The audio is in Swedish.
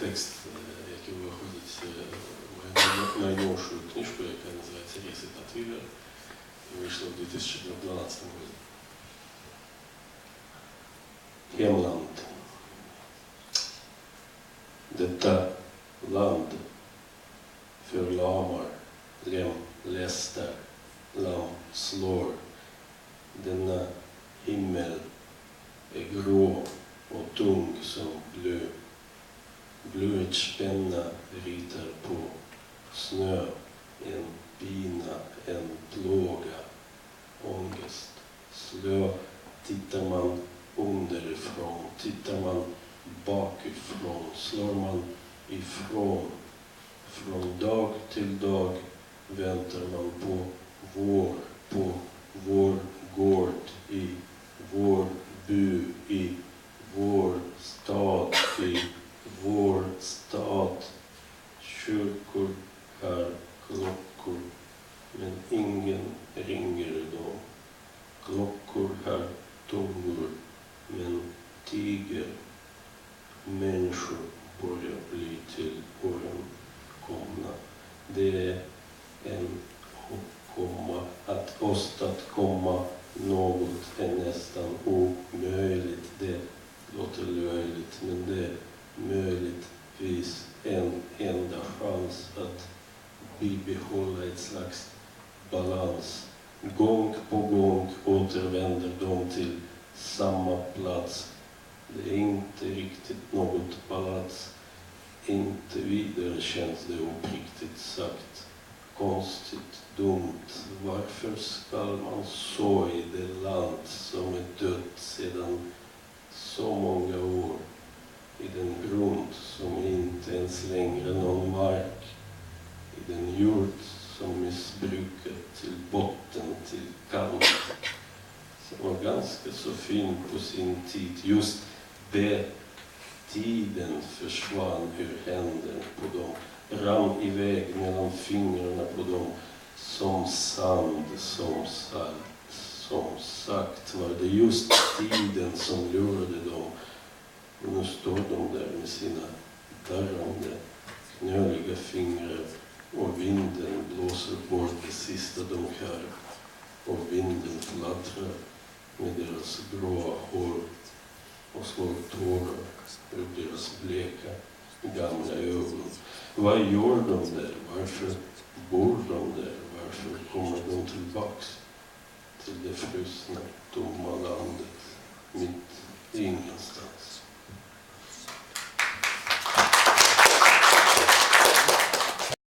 текст, який виходить у найновшу книжку, яка називається «Ріси та Твігер», і вийшла в 2012 році. Hemland. Detta land förlamar, lemlästar, lamslår. Denna himmel är grå och tung som blö. Blyertspenna ritar på snö, en pina, en plåga, ångest. Slö tittar man underifrån, tittar man bakifrån, slår man ifrån. Från dag till dag väntar man på vår gård, i vår by, i vår stad, i vår stad. Kyrkor har klockor, men ingen ringer dem. Klockor har tungor, men tiger. Människor börjar bli till åren komna. Det är en åkomma. Att åstadkomma något är nästan omöjligt. Det låter löjligt, men det är möjligtvis en enda chans att bibehålla ett slags balans. Gång på gång återvänder de till samma plats. Det är inte riktigt något balans. Inte vidare känns det uppriktigt sagt. Konstigt, dumt. Varför ska man så i det land som är dött sedan så många år? I den grund som inte ens längre någon mark. I den jord som missbrukat till botten, till kant. Som var ganska så fin på sin tid. Just det, tiden försvann ur händerna på dem. Rann iväg mellan fingrarna på dem. Som sand, som salt. Som sagt var det just tiden som lurade dem. Och nu står de där med sina darrande, knöliga fingrar. Och vinden blåser bort det sista de har. Och vinden fladdrar med deras gråa hår och slår tårar ur deras bleka gamla ögon. Vad gör de där? Varför bor de där? Varför kommer de tillbaks till det frusna, tomma landet mitt ingenstans?